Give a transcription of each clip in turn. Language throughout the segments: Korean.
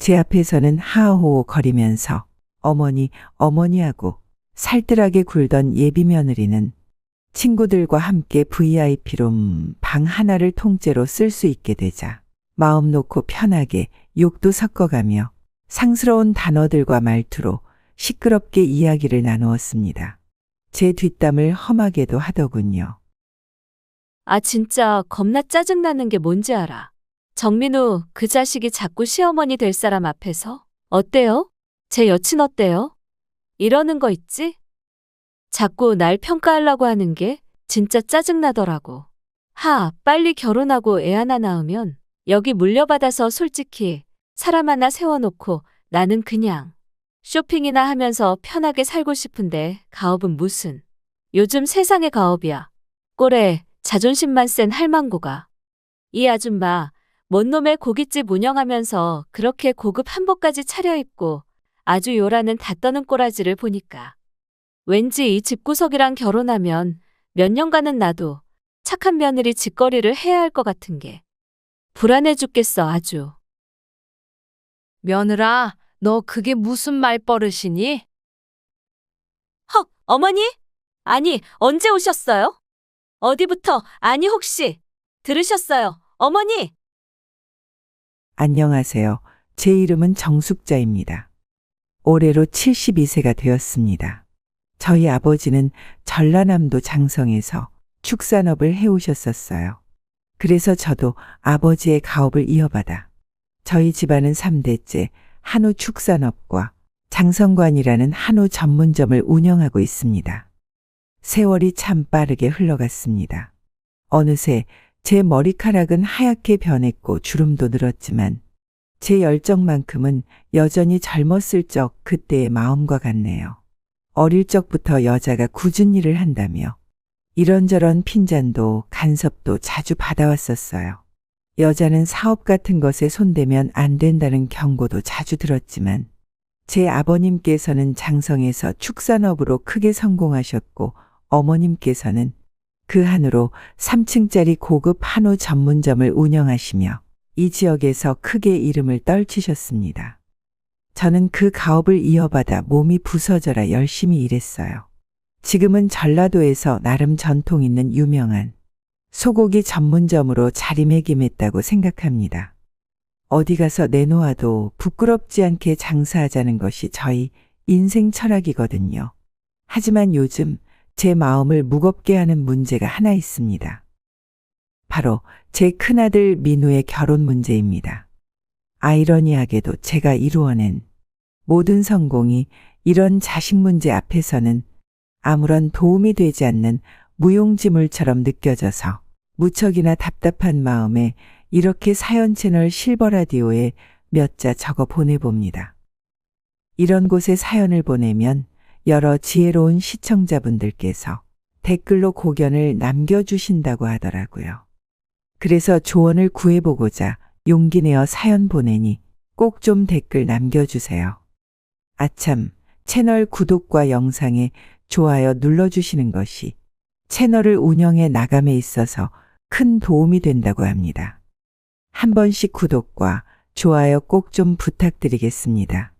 제 앞에서는 하하호호 거리면서 어머니, 어머니 하고 살뜰하게 굴던 예비 며느리는 친구들과 함께 VIP로 방 하나를 통째로 쓸 수 있게 되자 마음 놓고 편하게 욕도 섞어가며 상스러운 단어들과 말투로 시끄럽게 이야기를 나누었습니다. 제 뒷담을 험하게도 하더군요. 아, 진짜 겁나 짜증나는 게 뭔지 알아. 정민우 그 자식이 자꾸 시어머니 될 사람 앞에서 어때요? 제 여친 어때요? 이러는 거 있지? 자꾸 날 평가하려고 하는 게 진짜 짜증나더라고. 빨리 결혼하고 애 하나 낳으면 여기 물려받아서 솔직히 사람 하나 세워놓고 나는 그냥 쇼핑이나 하면서 편하게 살고 싶은데 가업은 무슨. 요즘 세상의 가업이야. 꼴에 자존심만 센 할망구가. 이 아줌마 뭔 놈의 고깃집 운영하면서 그렇게 고급 한복까지 차려입고 아주 요란은 다 떠는 꼬라지를 보니까 왠지 이 집구석이랑 결혼하면 몇 년간은 나도 착한 며느리 짓거리를 해야 할 것 같은 게 불안해 죽겠어 아주. 며느라, 너 그게 무슨 말버릇이니? 헉, 어머니? 아니, 언제 오셨어요? 어디부터, 아니 혹시 들으셨어요, 어머니? 안녕하세요. 제 이름은 정숙자입니다. 올해로 72세가 되었습니다. 저희 아버지는 전라남도 장성에서 축산업을 해오셨었어요. 그래서 저도 아버지의 가업을 이어받아 저희 집안은 3대째 한우 축산업과 장성관이라는 한우 전문점을 운영하고 있습니다. 세월이 참 빠르게 흘러갔습니다. 어느새 제 머리카락은 하얗게 변했고 주름도 늘었지만 제 열정만큼은 여전히 젊었을 적 그때의 마음과 같네요. 어릴 적부터 여자가 굳은 일을 한다며 이런저런 핀잔도 간섭도 자주 받아왔었어요. 여자는 사업 같은 것에 손대면 안 된다는 경고도 자주 들었지만 제 아버님께서는 장성에서 축산업으로 크게 성공하셨고 어머님께서는 그 한우로 3층짜리 고급 한우 전문점을 운영하시며 이 지역에서 크게 이름을 떨치셨습니다. 저는 그 가업을 이어받아 몸이 부서져라 열심히 일했어요. 지금은 전라도에서 나름 전통 있는 유명한 소고기 전문점으로 자리매김했다고 생각합니다. 어디 가서 내놓아도 부끄럽지 않게 장사하자는 것이 저희 인생 철학이거든요. 하지만 요즘 제 마음을 무겁게 하는 문제가 하나 있습니다. 바로 제 큰아들 민우의 결혼 문제입니다. 아이러니하게도 제가 이루어낸 모든 성공이 이런 자식 문제 앞에서는 아무런 도움이 되지 않는 무용지물처럼 느껴져서 무척이나 답답한 마음에 이렇게 사연 채널 실버라디오에 몇 자 적어 보내봅니다. 이런 곳에 사연을 보내면 여러 지혜로운 시청자분들께서 댓글로 고견을 남겨주신다고 하더라고요. 그래서 조언을 구해보고자 용기 내어 사연 보내니 꼭 좀 댓글 남겨주세요. 아참, 채널 구독과 영상에 좋아요 눌러주시는 것이 채널을 운영해 나감에 있어서 큰 도움이 된다고 합니다. 한 번씩 구독과 좋아요 꼭 좀 부탁드리겠습니다.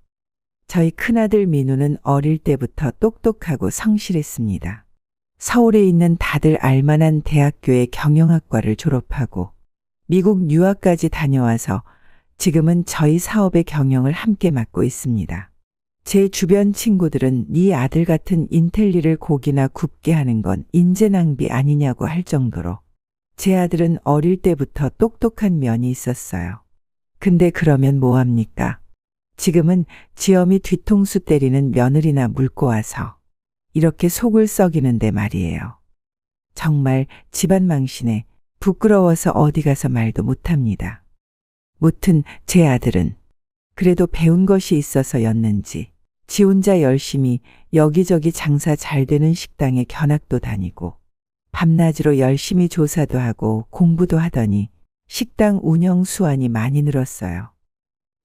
저희 큰아들 민우는 어릴 때부터 똑똑하고 성실했습니다. 서울에 있는 다들 알만한 대학교의 경영학과를 졸업하고 미국 유학까지 다녀와서 지금은 저희 사업의 경영을 함께 맡고 있습니다. 제 주변 친구들은 네 아들 같은 인텔리를 고기나 굽게 하는 건 인재 낭비 아니냐고 할 정도로 제 아들은 어릴 때부터 똑똑한 면이 있었어요. 근데 그러면 뭐합니까? 지금은 지엄이 뒤통수 때리는 며느리나 물고 와서 이렇게 속을 썩이는데 말이에요. 정말 집안 망신에 부끄러워서 어디 가서 말도 못합니다. 무튼 제 아들은 그래도 배운 것이 있어서였는지 지 혼자 열심히 여기저기 장사 잘 되는 식당에 견학도 다니고 밤낮으로 열심히 조사도 하고 공부도 하더니 식당 운영 수완이 많이 늘었어요.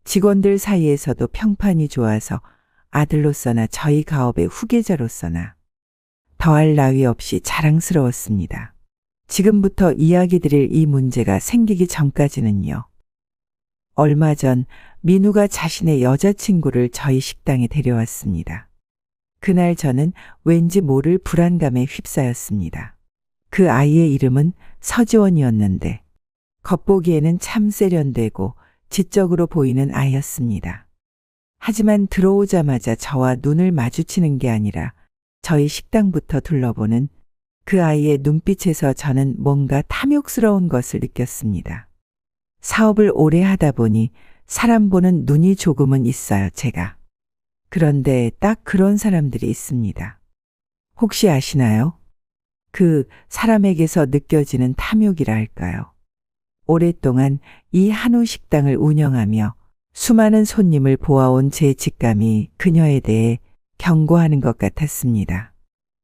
직원들 사이에서도 평판이 좋아서 아들로서나 저희 가업의 후계자로서나 더할 나위 없이 자랑스러웠습니다. 지금부터 이야기 드릴 이 문제가 생기기 전까지는요. 얼마 전 민우가 자신의 여자친구를 저희 식당에 데려왔습니다. 그날 저는 왠지 모를 불안감에 휩싸였습니다. 그 아이의 이름은 서지원이었는데 겉보기에는 참 세련되고 지적으로 보이는 아이였습니다. 하지만 들어오자마자 저와 눈을 마주치는 게 아니라 저희 식당부터 둘러보는 그 아이의 눈빛에서 저는 뭔가 탐욕스러운 것을 느꼈습니다. 사업을 오래 하다 보니 사람 보는 눈이 조금은 있어요, 제가. 그런데 딱 그런 사람들이 있습니다. 혹시 아시나요? 그 사람에게서 느껴지는 탐욕이라 할까요? 오랫동안 이 한우 식당을 운영하며 수많은 손님을 보아온 제 직감이 그녀에 대해 경고하는 것 같았습니다.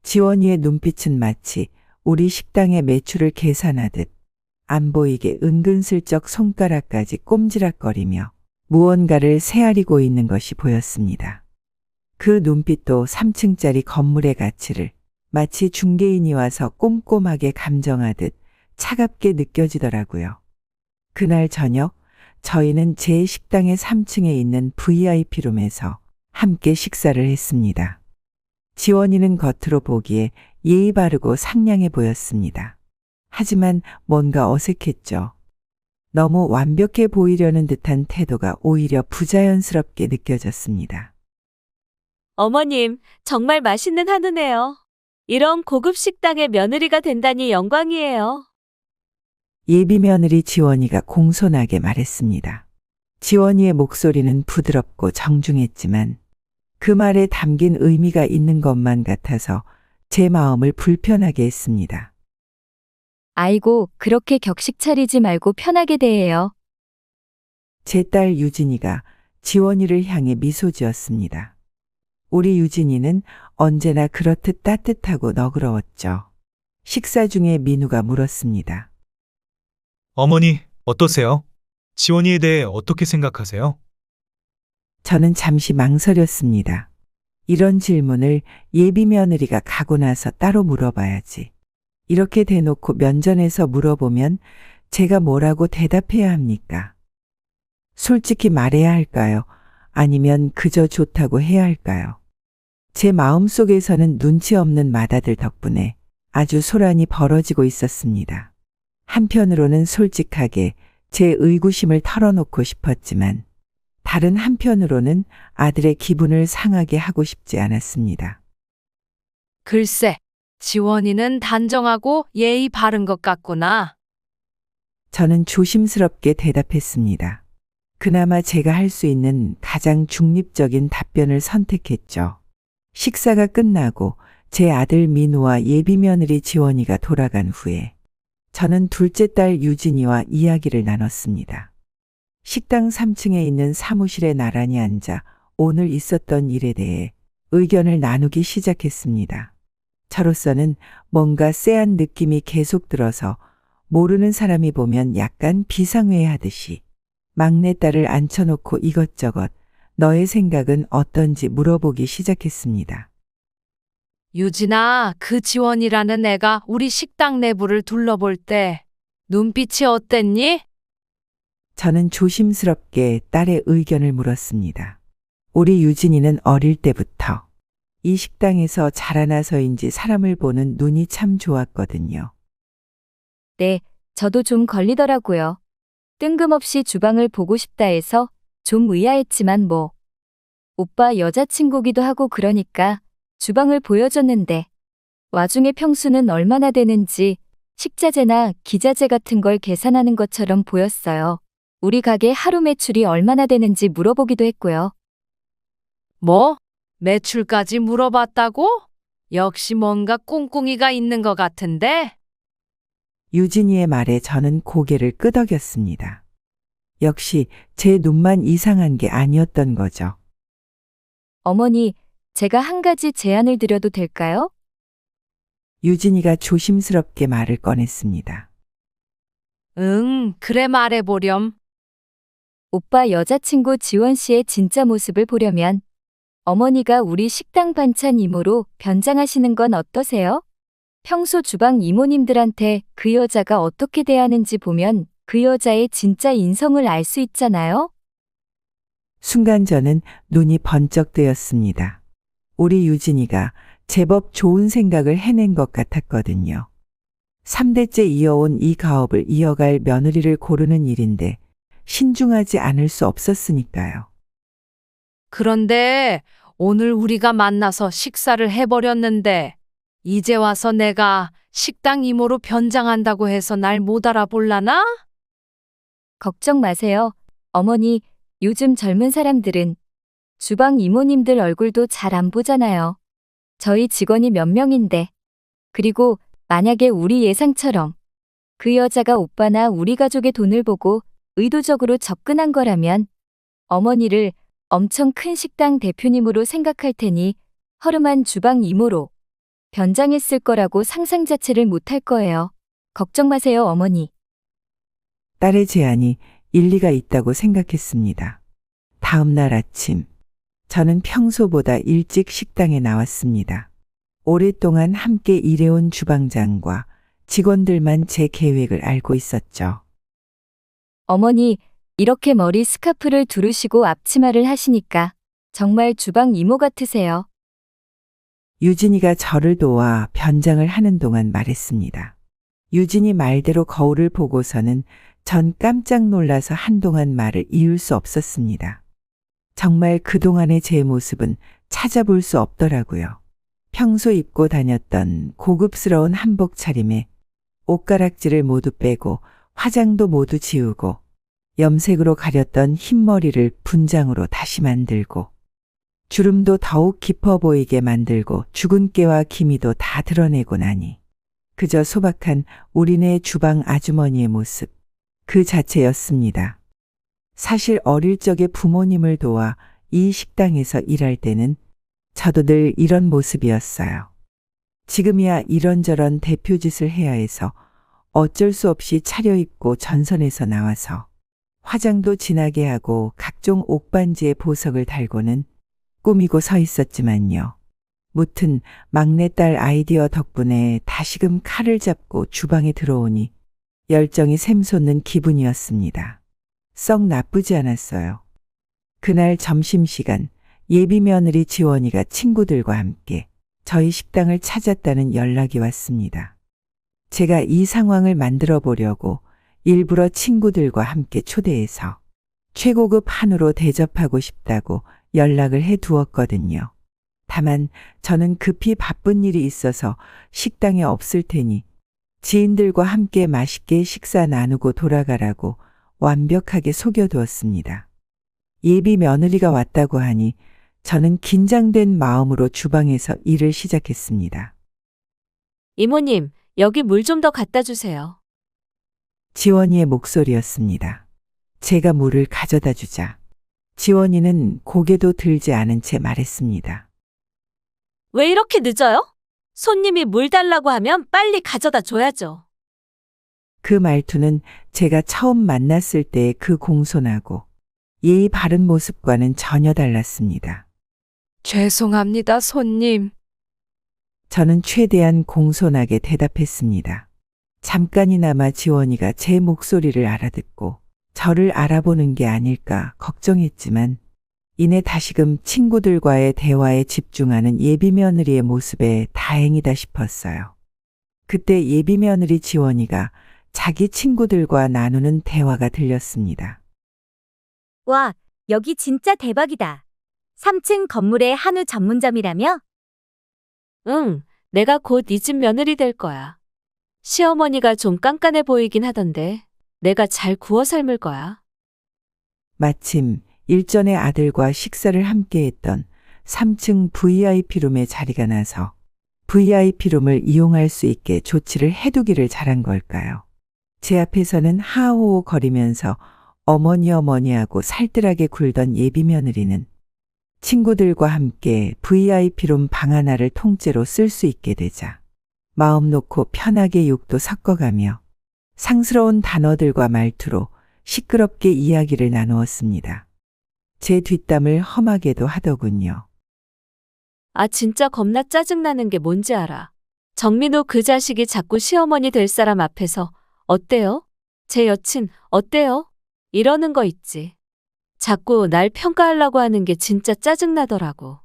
지원이의 눈빛은 마치 우리 식당의 매출을 계산하듯 안 보이게 은근슬쩍 손가락까지 꼼지락거리며 무언가를 세아리고 있는 것이 보였습니다. 그 눈빛도 3층짜리 건물의 가치를 마치 중개인이 와서 꼼꼼하게 감정하듯 차갑게 느껴지더라고요. 그날 저녁 저희는 제 식당의 3층에 있는 VIP룸에서 함께 식사를 했습니다. 지원이는 겉으로 보기에 예의 바르고 상냥해 보였습니다. 하지만 뭔가 어색했죠. 너무 완벽해 보이려는 듯한 태도가 오히려 부자연스럽게 느껴졌습니다. 어머님, 정말 맛있는 한우네요. 이런 고급 식당의 며느리가 된다니 영광이에요. 예비 며느리 지원이가 공손하게 말했습니다. 지원이의 목소리는 부드럽고 정중했지만 그 말에 담긴 의미가 있는 것만 같아서 제 마음을 불편하게 했습니다. 아이고, 그렇게 격식 차리지 말고 편하게 대해요. 제 딸 유진이가 지원이를 향해 미소 지었습니다. 우리 유진이는 언제나 그렇듯 따뜻하고 너그러웠죠. 식사 중에 민우가 물었습니다. 어머니, 어떠세요? 지원이에 대해 어떻게 생각하세요? 저는 잠시 망설였습니다. 이런 질문을 예비 며느리가 가고 나서 따로 물어봐야지. 이렇게 대놓고 면전에서 물어보면 제가 뭐라고 대답해야 합니까? 솔직히 말해야 할까요? 아니면 그저 좋다고 해야 할까요? 제 마음속에서는 눈치 없는 맏아들 덕분에 아주 소란이 벌어지고 있었습니다. 한편으로는 솔직하게 제 의구심을 털어놓고 싶었지만 다른 한편으로는 아들의 기분을 상하게 하고 싶지 않았습니다. 글쎄, 지원이는 단정하고 예의 바른 것 같구나. 저는 조심스럽게 대답했습니다. 그나마 제가 할 수 있는 가장 중립적인 답변을 선택했죠. 식사가 끝나고 제 아들 민우와 예비 며느리 지원이가 돌아간 후에 저는 둘째 딸 유진이와 이야기를 나눴습니다. 식당 3층에 있는 사무실에 나란히 앉아 오늘 있었던 일에 대해 의견을 나누기 시작했습니다. 저로서는 뭔가 쎄한 느낌이 계속 들어서 모르는 사람이 보면 약간 비상회하듯이 막내딸을 앉혀놓고 이것저것 너의 생각은 어떤지 물어보기 시작했습니다. 유진아, 그 지원이라는 애가 우리 식당 내부를 둘러볼 때 눈빛이 어땠니? 저는 조심스럽게 딸의 의견을 물었습니다. 우리 유진이는 어릴 때부터 이 식당에서 자라나서인지 사람을 보는 눈이 참 좋았거든요. 네, 저도 좀 걸리더라고요. 뜬금없이 주방을 보고 싶다 해서 좀 의아했지만 뭐. 오빠 여자친구기도 하고 그러니까 주방을 보여줬는데 와중에 평수는 얼마나 되는지 식자재나 기자재 같은 걸 계산하는 것처럼 보였어요. 우리 가게 하루 매출이 얼마나 되는지 물어보기도 했고요. 뭐? 매출까지 물어봤다고? 역시 뭔가 꿍꿍이가 있는 것 같은데? 유진이의 말에 저는 고개를 끄덕였습니다. 역시 제 눈만 이상한 게 아니었던 거죠. 어머니, 제가 한 가지 제안을 드려도 될까요? 유진이가 조심스럽게 말을 꺼냈습니다. 응, 그래 말해보렴. 오빠 여자친구 지원 씨의 진짜 모습을 보려면 어머니가 우리 식당 반찬 이모로 변장하시는 건 어떠세요? 평소 주방 이모님들한테 그 여자가 어떻게 대하는지 보면 그 여자의 진짜 인성을 알 수 있잖아요? 순간 저는 눈이 번쩍 뜨였습니다. 우리 유진이가 제법 좋은 생각을 해낸 것 같았거든요. 3대째 이어온 이 가업을 이어갈 며느리를 고르는 일인데 신중하지 않을 수 없었으니까요. 그런데 오늘 우리가 만나서 식사를 해버렸는데 이제 와서 내가 식당 이모로 변장한다고 해서 날 못 알아볼라나? 걱정 마세요. 어머니, 요즘 젊은 사람들은 주방 이모님들 얼굴도 잘 안 보잖아요. 저희 직원이 몇 명인데. 그리고 만약에 우리 예상처럼 그 여자가 오빠나 우리 가족의 돈을 보고 의도적으로 접근한 거라면 어머니를 엄청 큰 식당 대표님으로 생각할 테니 허름한 주방 이모로 변장했을 거라고 상상 자체를 못할 거예요. 걱정 마세요, 어머니. 딸의 제안이 일리가 있다고 생각했습니다. 다음 날 아침, 저는 평소보다 일찍 식당에 나왔습니다. 오랫동안 함께 일해온 주방장과 직원들만 제 계획을 알고 있었죠. 어머니, 이렇게 머리 스카프를 두르시고 앞치마를 하시니까 정말 주방 이모 같으세요. 유진이가 저를 도와 변장을 하는 동안 말했습니다. 유진이 말대로 거울을 보고서는 전 깜짝 놀라서 한동안 말을 이을 수 없었습니다. 정말 그동안의 제 모습은 찾아볼 수 없더라고요. 평소 입고 다녔던 고급스러운 한복 차림에 옷가락지를 모두 빼고 화장도 모두 지우고 염색으로 가렸던 흰머리를 분장으로 다시 만들고 주름도 더욱 깊어 보이게 만들고 죽은 깨와 기미도 다 드러내고 나니 그저 소박한 우리네 주방 아주머니의 모습 그 자체였습니다. 사실 어릴 적에 부모님을 도와 이 식당에서 일할 때는 저도 늘 이런 모습이었어요. 지금이야 이런저런 대표짓을 해야 해서 어쩔 수 없이 차려입고 전선에서 나와서 화장도 진하게 하고 각종 옥반지에 보석을 달고는 꾸미고 서 있었지만요. 무튼 막내딸 아이디어 덕분에 다시금 칼을 잡고 주방에 들어오니 열정이 샘솟는 기분이었습니다. 썩 나쁘지 않았어요. 그날 점심시간 예비 며느리 지원이가 친구들과 함께 저희 식당을 찾았다는 연락이 왔습니다. 제가 이 상황을 만들어 보려고 일부러 친구들과 함께 초대해서 최고급 한우로 대접하고 싶다고 연락을 해 두었거든요. 다만 저는 급히 바쁜 일이 있어서 식당에 없을 테니 지인들과 함께 맛있게 식사 나누고 돌아가라고 완벽하게 속여두었습니다. 예비 며느리가 왔다고 하니 저는 긴장된 마음으로 주방에서 일을 시작했습니다. 이모님, 여기 물 좀 더 갖다 주세요. 지원이의 목소리였습니다. 제가 물을 가져다 주자 지원이는 고개도 들지 않은 채 말했습니다. 왜 이렇게 늦어요? 손님이 물 달라고 하면 빨리 가져다 줘야죠. 그 말투는 제가 처음 만났을 때의 그 공손하고 예의 바른 모습과는 전혀 달랐습니다. 죄송합니다, 손님. 저는 최대한 공손하게 대답했습니다. 잠깐이나마 지원이가 제 목소리를 알아듣고 저를 알아보는 게 아닐까 걱정했지만 이내 다시금 친구들과의 대화에 집중하는 예비 며느리의 모습에 다행이다 싶었어요. 그때 예비 며느리 지원이가 자기 친구들과 나누는 대화가 들렸습니다. 와, 여기 진짜 대박이다. 3층 건물의 한우 전문점이라며? 응, 내가 곧 이 집 며느리 될 거야. 시어머니가 좀 깐깐해 보이긴 하던데 내가 잘 구워 삶을 거야. 마침 일전에 아들과 식사를 함께 했던 3층 VIP룸에 자리가 나서 VIP룸을 이용할 수 있게 조치를 해두기를 잘한 걸까요? 제 앞에서는 하호호 거리면서 어머니하고 살뜰하게 굴던 예비 며느리는 친구들과 함께 VIP룸 방 하나를 통째로 쓸 수 있게 되자 마음 놓고 편하게 욕도 섞어가며 상스러운 단어들과 말투로 시끄럽게 이야기를 나누었습니다. 제 뒷담을 험하게도 하더군요. 아, 진짜 겁나 짜증나는 게 뭔지 알아. 정민우 그 자식이 자꾸 시어머니 될 사람 앞에서 어때요? 제 여친 어때요? 이러는 거 있지. 자꾸 날 평가하려고 하는 게 진짜 짜증나더라고.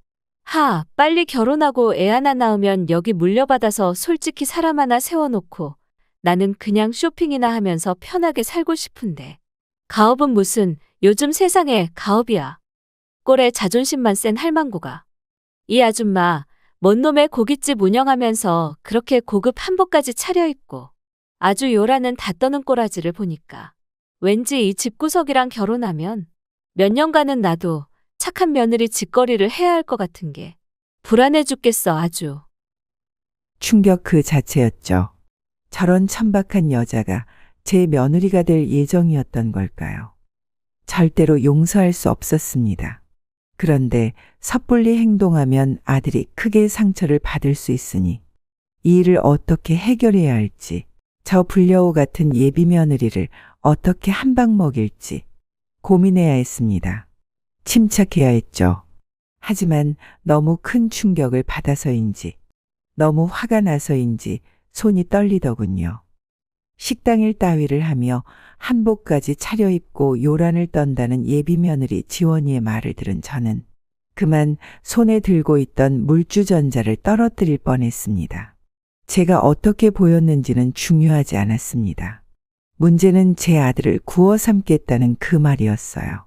빨리 결혼하고 애 하나 낳으면 여기 물려받아서 솔직히 사람 하나 세워놓고 나는 그냥 쇼핑이나 하면서 편하게 살고 싶은데. 가업은 무슨 요즘 세상에 가업이야. 꼴에 자존심만 센 할망구가. 이 아줌마 뭔 놈의 고깃집 운영하면서 그렇게 고급 한복까지 차려입고 아주 요란은 다 떠는 꼬라지를 보니까 왠지 이 집구석이랑 결혼하면 몇 년간은 나도 착한 며느리 짓거리를 해야 할 것 같은 게 불안해 죽겠어 아주. 충격 그 자체였죠. 저런 천박한 여자가 제 며느리가 될 예정이었던 걸까요? 절대로 용서할 수 없었습니다. 그런데 섣불리 행동하면 아들이 크게 상처를 받을 수 있으니 이 일을 어떻게 해결해야 할지, 저 불려오 같은 예비 며느리를 어떻게 한 방 먹일지 고민해야 했습니다. 침착해야 했죠. 하지만 너무 큰 충격을 받아서인지, 너무 화가 나서인지 손이 떨리더군요. 식당일 따위를 하며 한복까지 차려입고 요란을 떤다는 예비 며느리 지원이의 말을 들은 저는 그만 손에 들고 있던 물주전자를 떨어뜨릴 뻔했습니다. 제가 어떻게 보였는지는 중요하지 않았습니다. 문제는 제 아들을 구워 삼겠다는 그 말이었어요.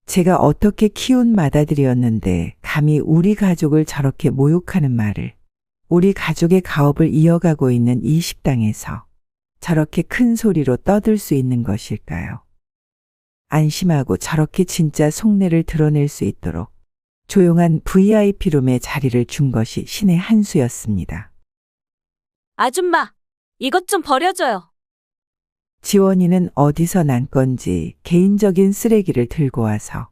제가 어떻게 키운 맏아들이었는데 감히 우리 가족을 저렇게 모욕하는 말을, 우리 가족의 가업을 이어가고 있는 이 식당에서 저렇게 큰 소리로 떠들 수 있는 것일까요? 안심하고 저렇게 진짜 속내를 드러낼 수 있도록 조용한 VIP룸에 자리를 준 것이 신의 한 수였습니다. 아줌마, 이것 좀 버려줘요. 지원이는 어디서 난 건지 개인적인 쓰레기를 들고 와서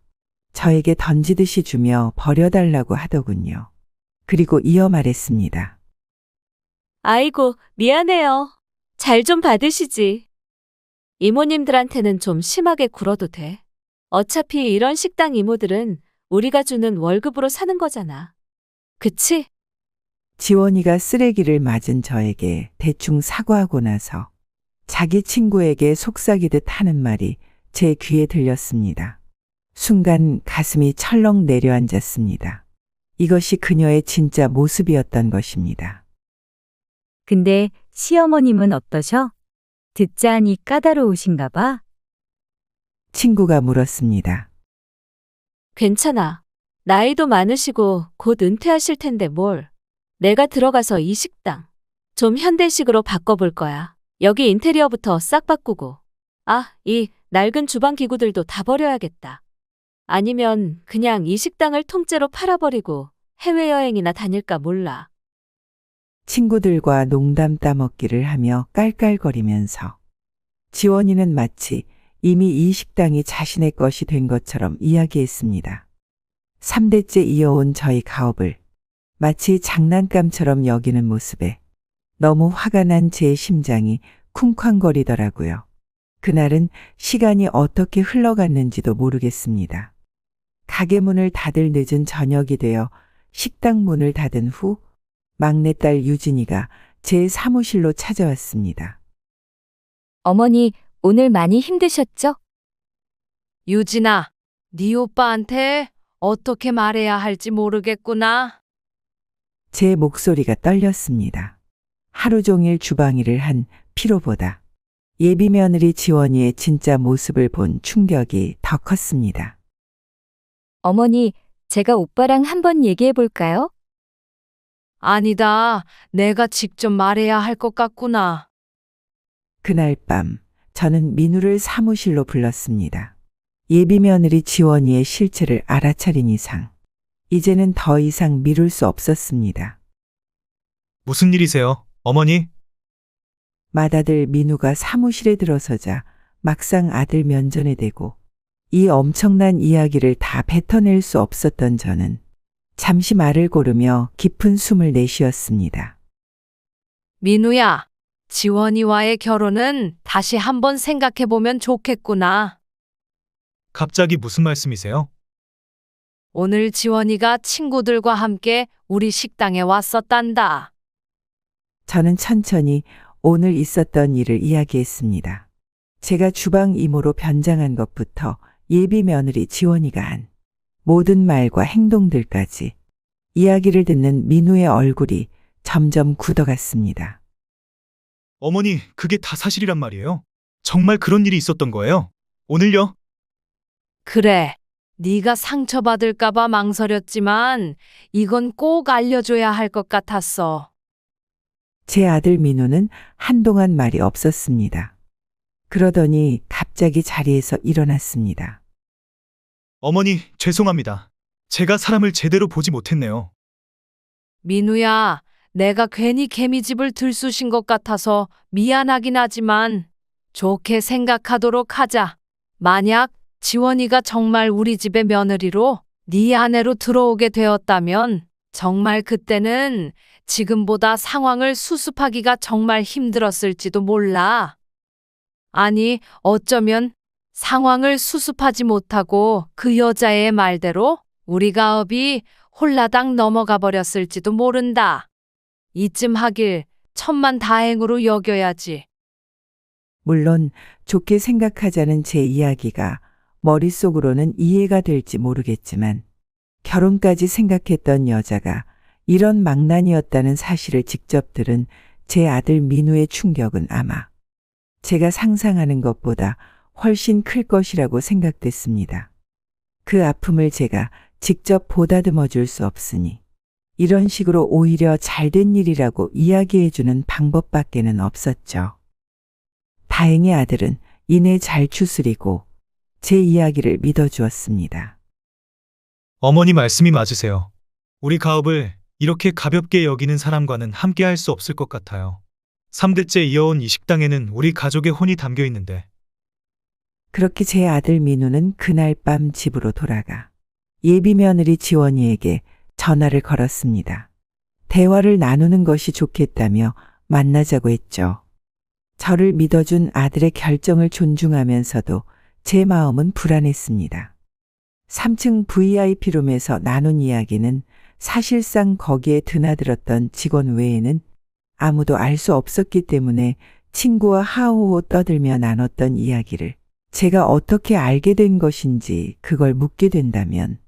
저에게 던지듯이 주며 버려달라고 하더군요. 그리고 이어 말했습니다. 아이고, 미안해요. 잘 좀 받으시지. 이모님들한테는 좀 심하게 굴어도 돼. 어차피 이런 식당 이모들은 우리가 주는 월급으로 사는 거잖아. 그치? 지원이가 쓰레기를 맞은 저에게 대충 사과하고 나서 자기 친구에게 속삭이듯 하는 말이 제 귀에 들렸습니다. 순간 가슴이 철렁 내려앉았습니다. 이것이 그녀의 진짜 모습이었던 것입니다. 근데 시어머님은 어떠셔? 듣자하니 까다로우신가 봐. 친구가 물었습니다. 괜찮아. 나이도 많으시고 곧 은퇴하실 텐데 뭘. 내가 들어가서 이 식당 좀 현대식으로 바꿔볼 거야. 여기 인테리어부터 싹 바꾸고. 이 낡은 주방 기구들도 다 버려야겠다. 아니면 그냥 이 식당을 통째로 팔아버리고 해외여행이나 다닐까 몰라. 친구들과 농담 따먹기를 하며 깔깔거리면서 지원이는 마치 이미 이 식당이 자신의 것이 된 것처럼 이야기했습니다. 3대째 이어온 저희 가업을 마치 장난감처럼 여기는 모습에 너무 화가 난 제 심장이 쿵쾅거리더라고요. 그날은 시간이 어떻게 흘러갔는지도 모르겠습니다. 가게 문을 닫을 늦은 저녁이 되어 식당 문을 닫은 후 막내딸 유진이가 제 사무실로 찾아왔습니다. 어머니, 오늘 많이 힘드셨죠? 유진아, 네 오빠한테 어떻게 말해야 할지 모르겠구나. 제 목소리가 떨렸습니다. 하루 종일 주방 일을 한 피로보다 예비 며느리 지원이의 진짜 모습을 본 충격이 더 컸습니다. 어머니, 제가 오빠랑 한번 얘기해 볼까요? 아니다. 내가 직접 말해야 할 것 같구나. 그날 밤 저는 민우를 사무실로 불렀습니다. 예비 며느리 지원이의 실체를 알아차린 이상 이제는 더 이상 미룰 수 없었습니다. 무슨 일이세요, 어머니? 맏아들 민우가 사무실에 들어서자 막상 아들 면전에 대고 이 엄청난 이야기를 다 뱉어낼 수 없었던 저는 잠시 말을 고르며 깊은 숨을 내쉬었습니다. 민우야, 지원이와의 결혼은 다시 한번 생각해보면 좋겠구나. 갑자기 무슨 말씀이세요? 오늘 지원이가 친구들과 함께 우리 식당에 왔었단다. 저는 천천히 오늘 있었던 일을 이야기했습니다. 제가 주방 이모로 변장한 것부터 예비 며느리 지원이가 한 모든 말과 행동들까지 이야기를 듣는 민우의 얼굴이 점점 굳어갔습니다. 어머니, 그게 다 사실이란 말이에요? 정말 그런 일이 있었던 거예요? 오늘요? 그래. 네가 상처받을까 봐 망설였지만 이건 꼭 알려줘야 할 것 같았어. 제 아들 민우는 한동안 말이 없었습니다. 그러더니 갑자기 자리에서 일어났습니다. 어머니, 죄송합니다. 제가 사람을 제대로 보지 못했네요. 민우야, 내가 괜히 개미집을 들쑤신 것 같아서 미안하긴 하지만 좋게 생각하도록 하자. 만약 지원이가 정말 우리 집의 며느리로 네 아내로 들어오게 되었다면 정말 그때는 지금보다 상황을 수습하기가 정말 힘들었을지도 몰라. 아니, 어쩌면 상황을 수습하지 못하고 그 여자의 말대로 우리 가업이 홀라당 넘어가 버렸을지도 모른다. 이쯤 하길 천만 다행으로 여겨야지. 물론 좋게 생각하자는 제 이야기가 머릿속으로는 이해가 될지 모르겠지만 결혼까지 생각했던 여자가 이런 망난이었다는 사실을 직접 들은 제 아들 민우의 충격은 아마 제가 상상하는 것보다 훨씬 클 것이라고 생각됐습니다. 그 아픔을 제가 직접 보다듬어 줄 수 없으니 이런 식으로 오히려 잘된 일이라고 이야기해주는 방법밖에는 없었죠. 다행히 아들은 이내 잘 추스리고 제 이야기를 믿어주었습니다. 어머니 말씀이 맞으세요. 우리 가업을 이렇게 가볍게 여기는 사람과는 함께 할 수 없을 것 같아요. 3대째 이어온 이 식당에는 우리 가족의 혼이 담겨 있는데. 그렇게 제 아들 민우는 그날 밤 집으로 돌아가 예비 며느리 지원이에게 전화를 걸었습니다. 대화를 나누는 것이 좋겠다며 만나자고 했죠. 저를 믿어준 아들의 결정을 존중하면서도 제 마음은 불안했습니다. 3층 VIP룸에서 나눈 이야기는 사실상 거기에 드나들었던 직원 외에는 아무도 알 수 없었기 때문에 친구와 하호호 떠들며 나눴던 이야기를 제가 어떻게 알게 된 것인지 그걸 묻게 된다면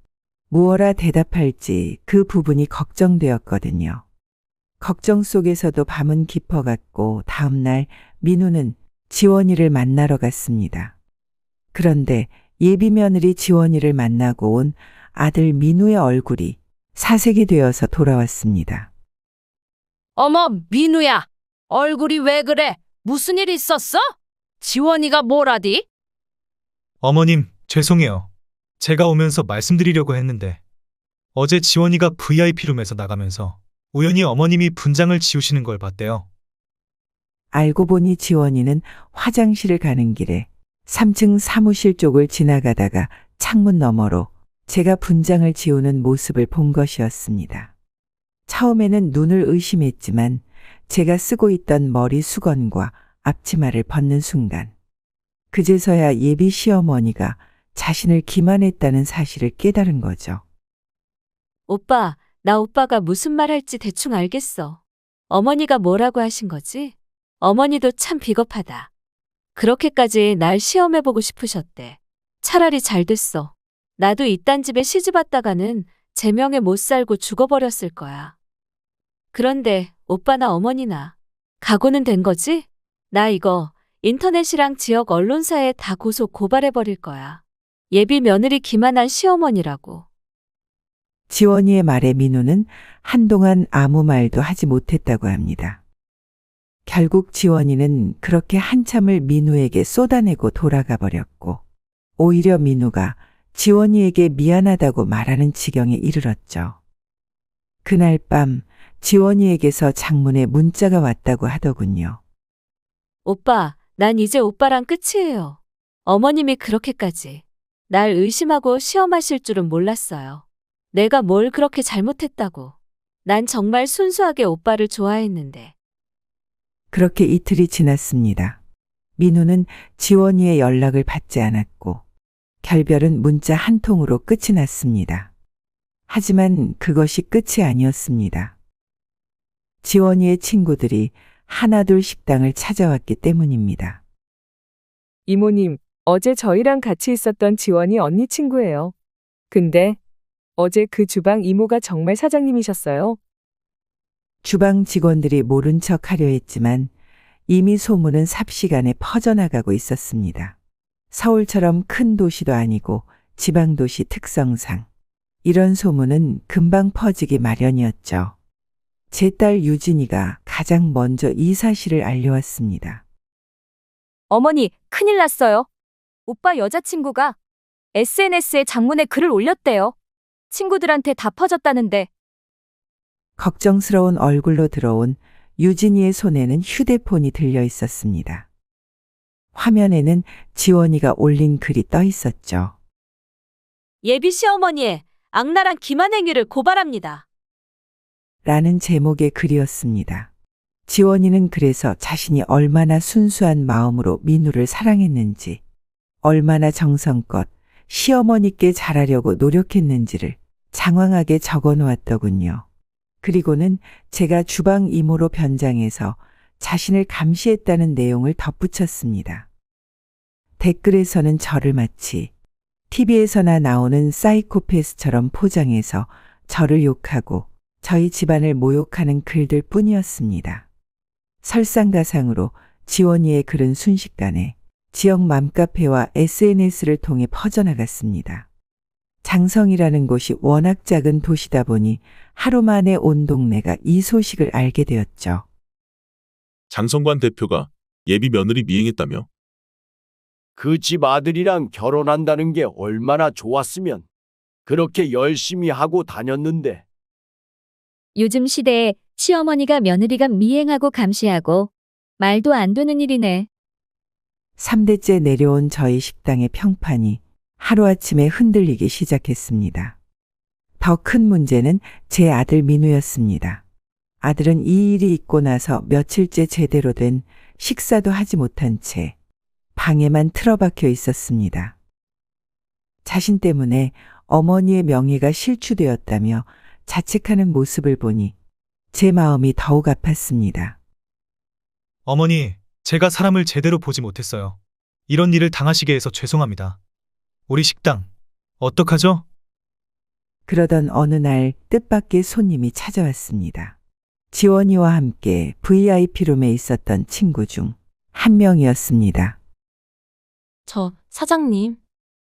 무엇라 대답할지 그 부분이 걱정되었거든요. 걱정 속에서도 밤은 깊어갔고 다음날 민우는 지원이를 만나러 갔습니다. 그런데 예비 며느리 지원이를 만나고 온 아들 민우의 얼굴이 사색이 되어서 돌아왔습니다. 어머, 민우야. 얼굴이 왜 그래? 무슨 일 있었어? 지원이가 뭐라디? 어머님, 죄송해요. 제가 오면서 말씀드리려고 했는데 어제 지원이가 VIP룸에서 나가면서 우연히 어머님이 분장을 지우시는 걸 봤대요. 알고 보니 지원이는 화장실을 가는 길에 3층 사무실 쪽을 지나가다가 창문 너머로 제가 분장을 지우는 모습을 본 것이었습니다. 처음에는 눈을 의심했지만 제가 쓰고 있던 머리 수건과 앞치마를 벗는 순간 그제서야 예비 시어머니가 자신을 기만했다는 사실을 깨달은 거죠. 오빠, 나 오빠가 무슨 말 할지 대충 알겠어. 어머니가 뭐라고 하신 거지? 어머니도 참 비겁하다. 그렇게까지 날 시험해보고 싶으셨대. 차라리 잘 됐어. 나도 이딴 집에 시집 왔다가는 제 명에 못 살고 죽어버렸을 거야. 그런데 오빠나 어머니나 각오는 된 거지? 나 이거 인터넷이랑 지역 언론사에 다 고소 고발해버릴 거야. 예비 며느리 기만한 시어머니라고. 지원이의 말에 민우는 한동안 아무 말도 하지 못했다고 합니다. 결국 지원이는 그렇게 한참을 민우에게 쏟아내고 돌아가 버렸고 오히려 민우가 지원이에게 미안하다고 말하는 지경에 이르렀죠. 그날 밤 지원이에게서 장문에 문자가 왔다고 하더군요. 오빠, 난 이제 오빠랑 끝이에요. 어머님이 그렇게까지 날 의심하고 시험하실 줄은 몰랐어요. 내가 뭘 그렇게 잘못했다고. 난 정말 순수하게 오빠를 좋아했는데. 그렇게 이틀이 지났습니다. 민우는 지원이의 연락을 받지 않았고 결별은 문자 한 통으로 끝이 났습니다. 하지만 그것이 끝이 아니었습니다. 지원이의 친구들이 하나둘 식당을 찾아왔기 때문입니다. 이모님, 어제 저희랑 같이 있었던 지원이 언니 친구예요. 근데 어제 그 주방 이모가 정말 사장님이셨어요. 주방 직원들이 모른 척 하려 했지만 이미 소문은 삽시간에 퍼져나가고 있었습니다. 서울처럼 큰 도시도 아니고 지방도시 특성상 이런 소문은 금방 퍼지기 마련이었죠. 제 딸 유진이가 가장 먼저 이 사실을 알려왔습니다. 어머니, 큰일 났어요. 오빠 여자친구가 SNS에 장문의 글을 올렸대요. 친구들한테 다 퍼졌다는데. 걱정스러운 얼굴로 들어온 유진이의 손에는 휴대폰이 들려 있었습니다. 화면에는 지원이가 올린 글이 떠 있었죠. 예비 시어머니의 악랄한 기만 행위를 고발합니다. 라는 제목의 글이었습니다. 지원이는 그래서 자신이 얼마나 순수한 마음으로 민우를 사랑했는지, 얼마나 정성껏 시어머니께 잘하려고 노력했는지를 장황하게 적어 놓았더군요. 그리고는 제가 주방 이모로 변장해서 자신을 감시했다는 내용을 덧붙였습니다. 댓글에서는 저를 마치 TV에서나 나오는 사이코패스처럼 포장해서 저를 욕하고 저희 집안을 모욕하는 글들 뿐이었습니다. 설상가상으로 지원이의 글은 순식간에 지역 맘카페와 SNS를 통해 퍼져나갔습니다. 장성이라는 곳이 워낙 작은 도시다 보니 하루 만에 온 동네가 이 소식을 알게 되었죠. 장성관 대표가 예비 며느리 미행했다며? 그 집 아들이랑 결혼한다는 게 얼마나 좋았으면 그렇게 열심히 하고 다녔는데. 요즘 시대에 시어머니가 며느리가 미행하고 감시하고 말도 안 되는 일이네. 3대째 내려온 저희 식당의 평판이 하루아침에 흔들리기 시작했습니다. 더 큰 문제는 제 아들 민우였습니다. 아들은 이 일이 있고 나서 며칠째 제대로 된 식사도 하지 못한 채 방에만 틀어박혀 있었습니다. 자신 때문에 어머니의 명예가 실추되었다며 자책하는 모습을 보니 제 마음이 더욱 아팠습니다. 어머니, 제가 사람을 제대로 보지 못했어요. 이런 일을 당하시게 해서 죄송합니다. 우리 식당, 어떡하죠? 그러던 어느 날 뜻밖의 손님이 찾아왔습니다. 지원이와 함께 VIP룸에 있었던 친구 중 한 명이었습니다. 저, 사장님.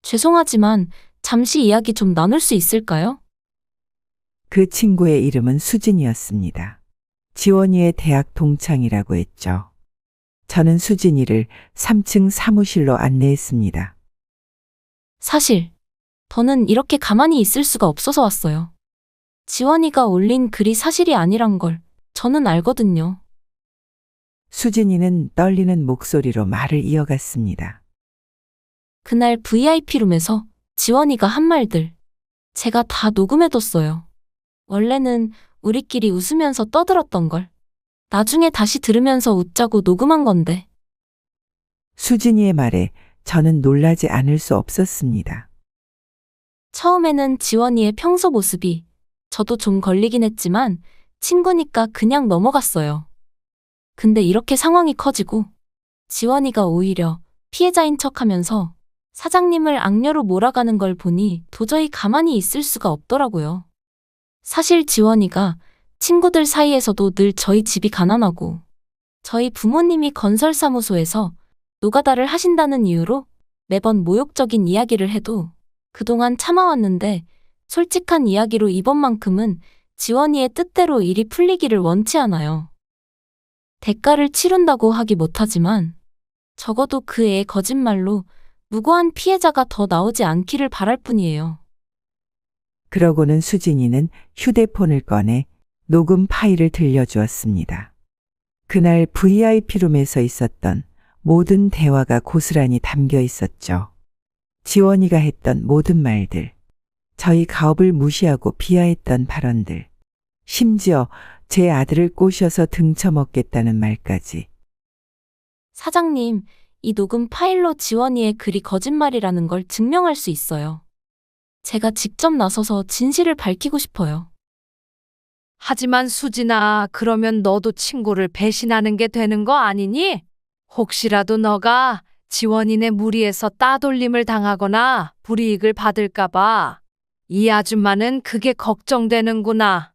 죄송하지만 잠시 이야기 좀 나눌 수 있을까요? 그 친구의 이름은 수진이었습니다. 지원이의 대학 동창이라고 했죠. 저는 수진이를 3층 사무실로 안내했습니다. 사실, 저는 이렇게 가만히 있을 수가 없어서 왔어요. 지원이가 올린 글이 사실이 아니란 걸 저는 알거든요. 수진이는 떨리는 목소리로 말을 이어갔습니다. 그날 VIP룸에서 지원이가 한 말들, 제가 다 녹음해뒀어요. 원래는 우리끼리 웃으면서 떠들었던 걸 나중에 다시 들으면서 웃자고 녹음한 건데. 수진이의 말에 저는 놀라지 않을 수 없었습니다. 처음에는 지원이의 평소 모습이 저도 좀 걸리긴 했지만 친구니까 그냥 넘어갔어요. 근데 이렇게 상황이 커지고 지원이가 오히려 피해자인 척하면서 사장님을 악녀로 몰아가는 걸 보니 도저히 가만히 있을 수가 없더라고요. 사실 지원이가 친구들 사이에서도 늘 저희 집이 가난하고 저희 부모님이 건설사무소에서 노가다를 하신다는 이유로 매번 모욕적인 이야기를 해도 그동안 참아왔는데 솔직한 이야기로 이번만큼은 지원이의 뜻대로 일이 풀리기를 원치 않아요. 대가를 치른다고 하기 못하지만 적어도 그 애의 거짓말로 무고한 피해자가 더 나오지 않기를 바랄 뿐이에요. 그러고는 수진이는 휴대폰을 꺼내 녹음 파일을 들려주었습니다. 그날 VIP룸에서 있었던 모든 대화가 고스란히 담겨 있었죠. 지원이가 했던 모든 말들, 저희 가업을 무시하고 비하했던 발언들, 심지어 제 아들을 꼬셔서 등쳐먹겠다는 말까지. 사장님, 이 녹음 파일로 지원이의 글이 거짓말이라는 걸 증명할 수 있어요. 제가 직접 나서서 진실을 밝히고 싶어요. 하지만 수진아, 그러면 너도 친구를 배신하는 게 되는 거 아니니? 혹시라도 너가 지원인의 무리해서 따돌림을 당하거나 불이익을 받을까봐 이 아줌마는 그게 걱정되는구나.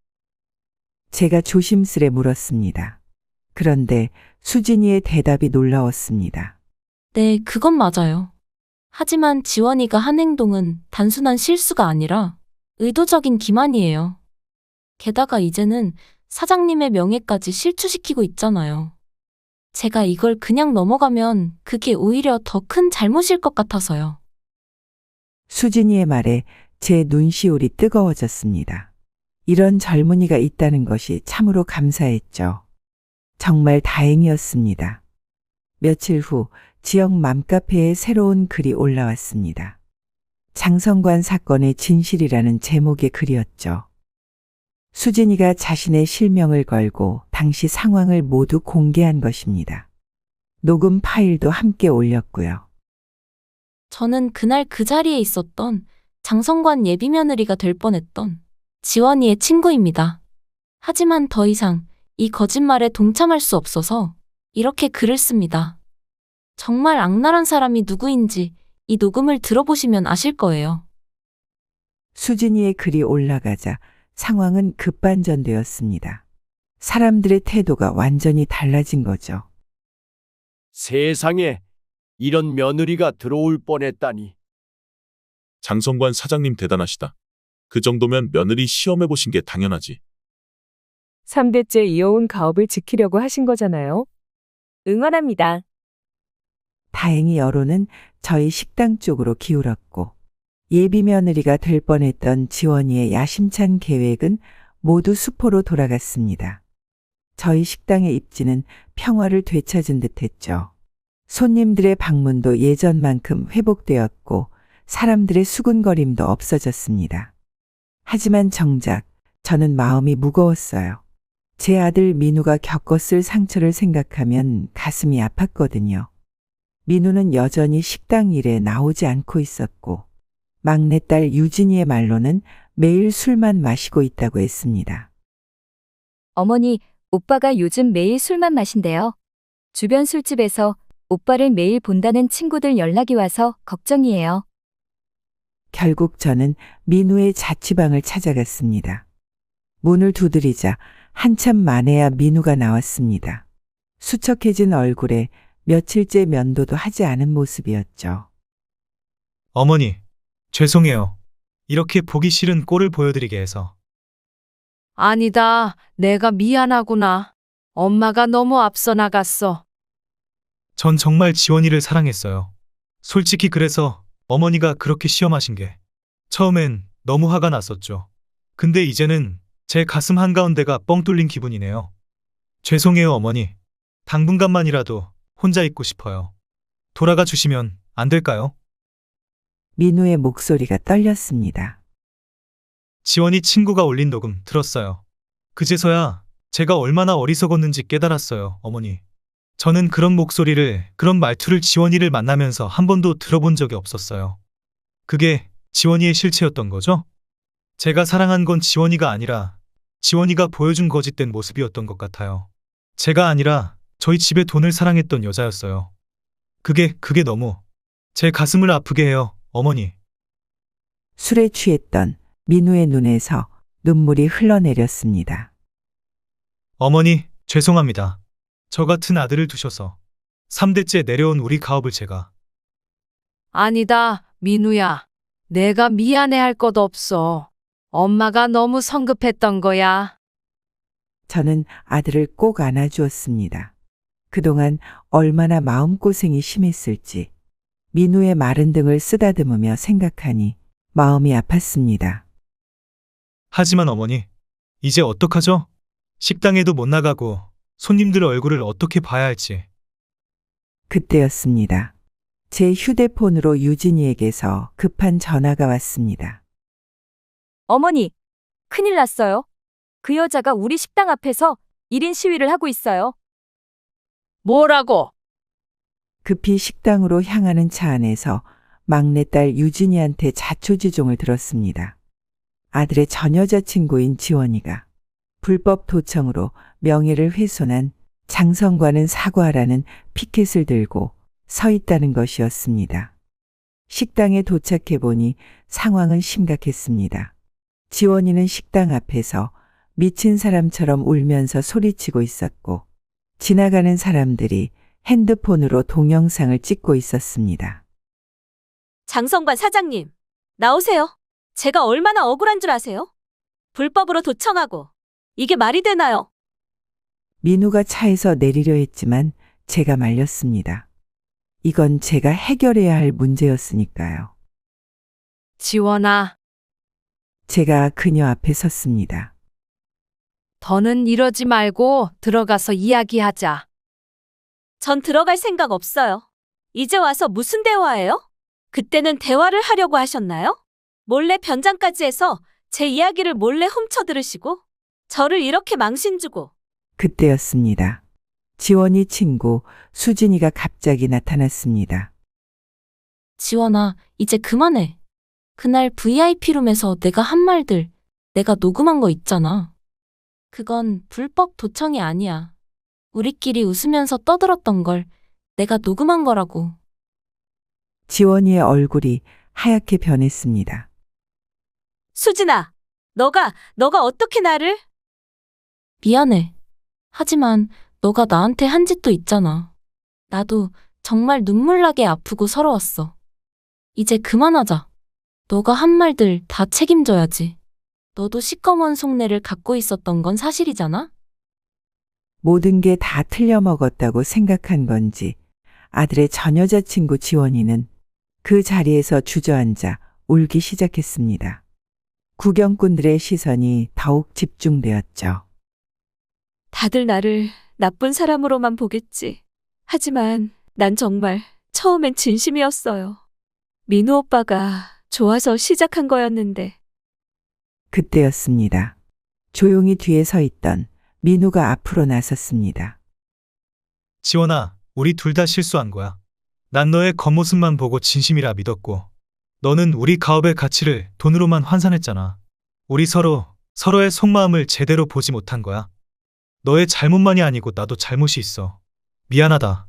제가 조심스레 물었습니다. 그런데 수진이의 대답이 놀라웠습니다. 네, 그건 맞아요. 하지만 지원이가 한 행동은 단순한 실수가 아니라 의도적인 기만이에요. 게다가 이제는 사장님의 명예까지 실추시키고 있잖아요. 제가 이걸 그냥 넘어가면 그게 오히려 더 큰 잘못일 것 같아서요. 수진이의 말에 제 눈시울이 뜨거워졌습니다. 이런 젊은이가 있다는 것이 참으로 감사했죠. 정말 다행이었습니다. 며칠 후 지역 맘카페에 새로운 글이 올라왔습니다. 장성관 사건의 진실이라는 제목의 글이었죠. 수진이가 자신의 실명을 걸고 당시 상황을 모두 공개한 것입니다. 녹음 파일도 함께 올렸고요. 저는 그날 그 자리에 있었던 장성관 예비며느리가 될 뻔했던 지원이의 친구입니다. 하지만 더 이상 이 거짓말에 동참할 수 없어서 이렇게 글을 씁니다. 정말 악랄한 사람이 누구인지 이 녹음을 들어보시면 아실 거예요. 수진이의 글이 올라가자 상황은 급반전되었습니다. 사람들의 태도가 완전히 달라진 거죠. 세상에 이런 며느리가 들어올 뻔했다니. 장성관 사장님 대단하시다. 그 정도면 며느리 시험해 보신 게 당연하지. 3대째 이어온 가업을 지키려고 하신 거잖아요. 응원합니다. 다행히 여론은 저희 식당 쪽으로 기울었고 예비 며느리가 될 뻔했던 지원이의 야심찬 계획은 모두 수포로 돌아갔습니다. 저희 식당의 입지는 평화를 되찾은 듯했죠. 손님들의 방문도 예전만큼 회복되었고 사람들의 수군거림도 없어졌습니다. 하지만 정작 저는 마음이 무거웠어요. 제 아들 민우가 겪었을 상처를 생각하면 가슴이 아팠거든요. 민우는 여전히 식당 일에 나오지 않고 있었고 막내딸 유진이의 말로는 매일 술만 마시고 있다고 했습니다. 어머니, 오빠가 요즘 매일 술만 마신대요. 주변 술집에서 오빠를 매일 본다는 친구들 연락이 와서 걱정이에요. 결국 저는 민우의 자취방을 찾아갔습니다. 문을 두드리자 한참 만에야 민우가 나왔습니다. 수척해진 얼굴에 며칠째 면도도 하지 않은 모습이었죠. 어머니, 죄송해요. 이렇게 보기 싫은 꼴을 보여드리게 해서. 아니다. 내가 미안하구나. 엄마가 너무 앞서 나갔어. 전 정말 지원이를 사랑했어요. 솔직히 그래서 어머니가 그렇게 시험하신 게 처음엔 너무 화가 났었죠. 근데 이제는 제 가슴 한가운데가 뻥 뚫린 기분이네요. 죄송해요, 어머니. 당분간만이라도 혼자 있고 싶어요. 돌아가 주시면 안 될까요? 민우의 목소리가 떨렸습니다. 지원이 친구가 올린 녹음 들었어요. 그제서야 제가 얼마나 어리석었는지 깨달았어요, 어머니. 저는 그런 목소리를, 그런 말투를 지원이를 만나면서 한 번도 들어본 적이 없었어요. 그게 지원이의 실체였던 거죠? 제가 사랑한 건 지원이가 아니라 지원이가 보여준 거짓된 모습이었던 것 같아요. 제가 아니라 저희 집의 돈을 사랑했던 여자였어요. 그게 너무 제 가슴을 아프게 해요, 어머니. 술에 취했던 민우의 눈에서 눈물이 흘러내렸습니다. 어머니, 죄송합니다. 저 같은 아들을 두셔서 3대째 내려온 우리 가업을 제가. 아니다, 민우야. 내가 미안해할 것 없어. 엄마가 너무 성급했던 거야. 저는 아들을 꼭 안아주었습니다. 그동안 얼마나 마음고생이 심했을지 민우의 마른 등을 쓰다듬으며 생각하니 마음이 아팠습니다. 하지만 어머니, 이제 어떡하죠? 식당에도 못 나가고 손님들 얼굴을 어떻게 봐야 할지. 그때였습니다. 제 휴대폰으로 유진이에게서 급한 전화가 왔습니다. 어머니, 큰일 났어요. 그 여자가 우리 식당 앞에서 1인 시위를 하고 있어요. 뭐라고? 급히 식당으로 향하는 차 안에서 막내딸 유진이한테 자초지종을 들었습니다. 아들의 전 여자친구인 지원이가 불법 도청으로 명예를 훼손한 장성관은 사과하라는 피켓을 들고 서 있다는 것이었습니다. 식당에 도착해 보니 상황은 심각했습니다. 지원이는 식당 앞에서 미친 사람처럼 울면서 소리치고 있었고, 지나가는 사람들이 핸드폰으로 동영상을 찍고 있었습니다. 장성관 사장님, 나오세요. 제가 얼마나 억울한 줄 아세요? 불법으로 도청하고. 이게 말이 되나요? 민우가 차에서 내리려 했지만 제가 말렸습니다. 이건 제가 해결해야 할 문제였으니까요. 지원아, 제가 그녀 앞에 섰습니다. 더는 이러지 말고 들어가서 이야기하자. 전 들어갈 생각 없어요. 이제 와서 무슨 대화예요? 그때는 대화를 하려고 하셨나요? 몰래 변장까지 해서 제 이야기를 몰래 훔쳐 들으시고 저를 이렇게 망신주고. 그때였습니다. 지원이 친구 수진이가 갑자기 나타났습니다. 지원아, 이제 그만해. 그날 VIP룸에서 내가 한 말들, 내가 녹음한 거 있잖아. 그건 불법 도청이 아니야. 우리끼리 웃으면서 떠들었던 걸 내가 녹음한 거라고. 지원이의 얼굴이 하얗게 변했습니다. 수진아, 너가 어떻게 나를? 미안해. 하지만 너가 나한테 한 짓도 있잖아. 나도 정말 눈물나게 아프고 서러웠어. 이제 그만하자. 너가 한 말들 다 책임져야지. 너도 시꺼먼 속내를 갖고 있었던 건 사실이잖아? 모든 게 다 틀려먹었다고 생각한 건지 아들의 전 여자친구 지원이는 그 자리에서 주저앉아 울기 시작했습니다. 구경꾼들의 시선이 더욱 집중되었죠. 다들 나를 나쁜 사람으로만 보겠지. 하지만 난 정말 처음엔 진심이었어요. 민우 오빠가 좋아서 시작한 거였는데. 그때였습니다. 조용히 뒤에 서 있던 민우가 앞으로 나섰습니다. 지원아, 우리 둘 다 실수한 거야. 난 너의 겉모습만 보고 진심이라 믿었고, 너는 우리 가업의 가치를 돈으로만 환산했잖아. 우리 서로의 속마음을 제대로 보지 못한 거야. 너의 잘못만이 아니고 나도 잘못이 있어. 미안하다.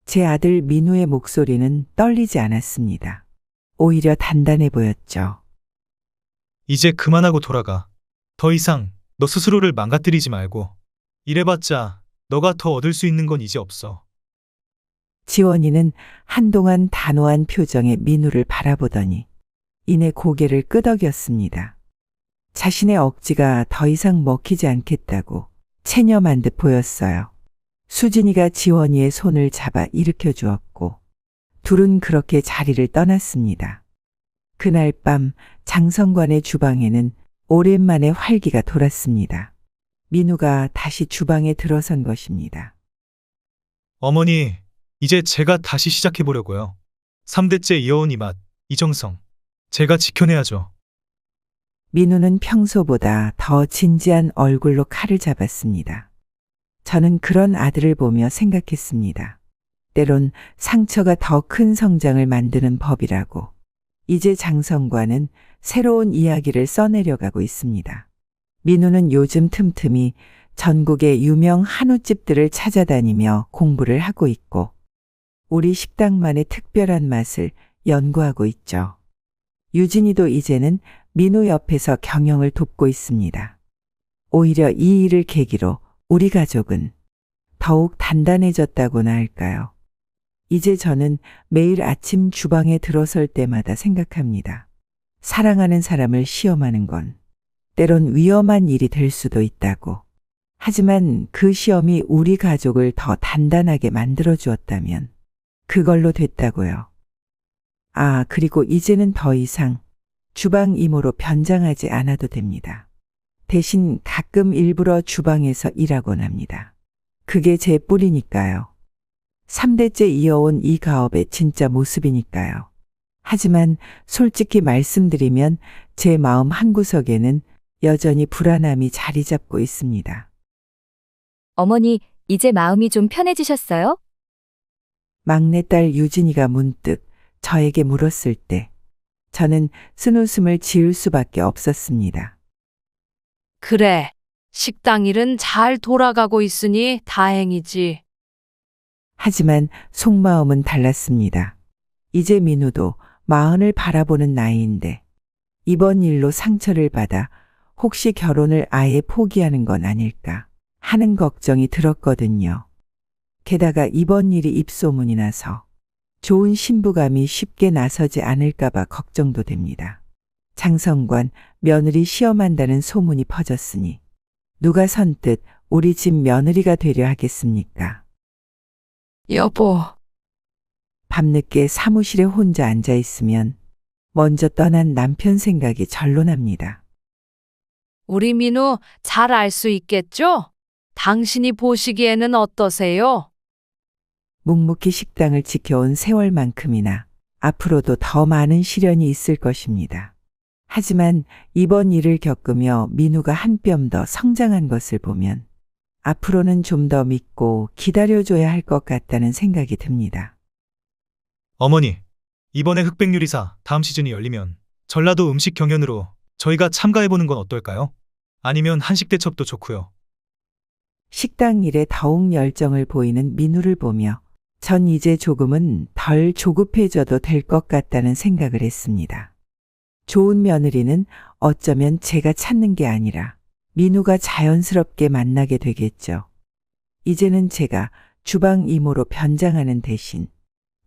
제 아들 민우의 목소리는 떨리지 않았습니다. 오히려 단단해 보였죠. 이제 그만하고 돌아가. 더 이상 너 스스로를 망가뜨리지 말고. 이래봤자 너가 더 얻을 수 있는 건 이제 없어. 지원이는 한동안 단호한 표정의 민우를 바라보더니 이내 고개를 끄덕였습니다. 자신의 억지가 더 이상 먹히지 않겠다고 체념한 듯 보였어요. 수진이가 지원이의 손을 잡아 일으켜 주었고 둘은 그렇게 자리를 떠났습니다. 그날 밤 장성관의 주방에는 오랜만에 활기가 돌았습니다. 민우가 다시 주방에 들어선 것입니다. 어머니, 이제 제가 다시 시작해보려고요. 3대째 이어온 이 맛, 이 정성. 제가 지켜내야죠. 민우는 평소보다 더 진지한 얼굴로 칼을 잡았습니다. 저는 그런 아들을 보며 생각했습니다. 때론 상처가 더 큰 성장을 만드는 법이라고. 이제 장성관은 새로운 이야기를 써내려가고 있습니다. 민우는 요즘 틈틈이 전국의 유명 한우집들을 찾아다니며 공부를 하고 있고 우리 식당만의 특별한 맛을 연구하고 있죠. 유진이도 이제는 민우 옆에서 경영을 돕고 있습니다. 오히려 이 일을 계기로 우리 가족은 더욱 단단해졌다고나 할까요? 이제 저는 매일 아침 주방에 들어설 때마다 생각합니다. 사랑하는 사람을 시험하는 건 때론 위험한 일이 될 수도 있다고. 하지만 그 시험이 우리 가족을 더 단단하게 만들어 주었다면 그걸로 됐다고요. 아, 그리고 이제는 더 이상 주방 이모로 변장하지 않아도 됩니다. 대신 가끔 일부러 주방에서 일하곤 합니다. 그게 제 뿔이니까요. 3대째 이어온 이 가업의 진짜 모습이니까요. 하지만 솔직히 말씀드리면 제 마음 한구석에는 여전히 불안함이 자리 잡고 있습니다. 어머니, 이제 마음이 좀 편해지셨어요? 막내딸 유진이가 문득 저에게 물었을 때 저는 쓴웃음을 지을 수밖에 없었습니다. 그래, 식당 일은 잘 돌아가고 있으니 다행이지. 하지만 속마음은 달랐습니다. 이제 민우도 마흔을 바라보는 나이인데 이번 일로 상처를 받아 혹시 결혼을 아예 포기하는 건 아닐까 하는 걱정이 들었거든요. 게다가 이번 일이 입소문이 나서 좋은 신부감이 쉽게 나서지 않을까봐 걱정도 됩니다. 장성관 며느리 시험한다는 소문이 퍼졌으니 누가 선뜻 우리 집 며느리가 되려 하겠습니까? 여보, 밤늦게 사무실에 혼자 앉아 있으면 먼저 떠난 남편 생각이 절로 납니다. 우리 민우 잘 알 수 있겠죠? 당신이 보시기에는 어떠세요? 묵묵히 식당을 지켜온 세월만큼이나 앞으로도 더 많은 시련이 있을 것입니다. 하지만 이번 일을 겪으며 민우가 한 뼘 더 성장한 것을 보면 앞으로는 좀 더 믿고 기다려줘야 할 것 같다는 생각이 듭니다. 어머니, 이번에 흑백요리사 다음 시즌이 열리면 전라도 음식 경연으로 저희가 참가해보는 건 어떨까요? 아니면 한식대첩도 좋고요. 식당 일에 더욱 열정을 보이는 민우를 보며 전 이제 조금은 덜 조급해져도 될 것 같다는 생각을 했습니다. 좋은 며느리는 어쩌면 제가 찾는 게 아니라 민우가 자연스럽게 만나게 되겠죠. 이제는 제가 주방 이모로 변장하는 대신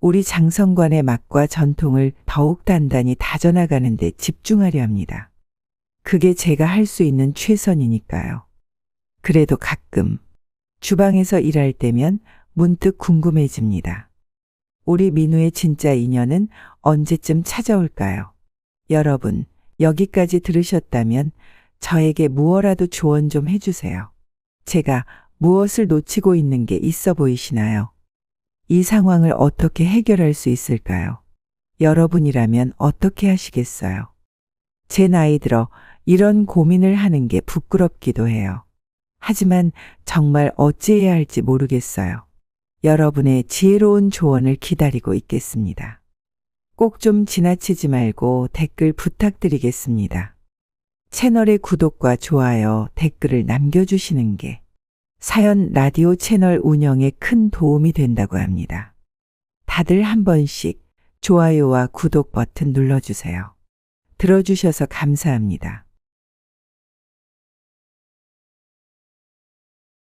우리 장성관의 맛과 전통을 더욱 단단히 다져나가는 데 집중하려 합니다. 그게 제가 할 수 있는 최선이니까요. 그래도 가끔 주방에서 일할 때면 문득 궁금해집니다. 우리 민우의 진짜 인연은 언제쯤 찾아올까요? 여러분, 여기까지 들으셨다면 저에게 무엇라도 조언 좀 해주세요. 제가 무엇을 놓치고 있는 게 있어 보이시나요? 이 상황을 어떻게 해결할 수 있을까요? 여러분이라면 어떻게 하시겠어요? 제 나이 들어 이런 고민을 하는 게 부끄럽기도 해요. 하지만 정말 어찌해야 할지 모르겠어요. 여러분의 지혜로운 조언을 기다리고 있겠습니다. 꼭 좀 지나치지 말고 댓글 부탁드리겠습니다. 채널의 구독과 좋아요, 댓글을 남겨주시는 게 사연 라디오 채널 운영에 큰 도움이 된다고 합니다. 다들 한 번씩 좋아요와 구독 버튼 눌러주세요. 들어주셔서 감사합니다.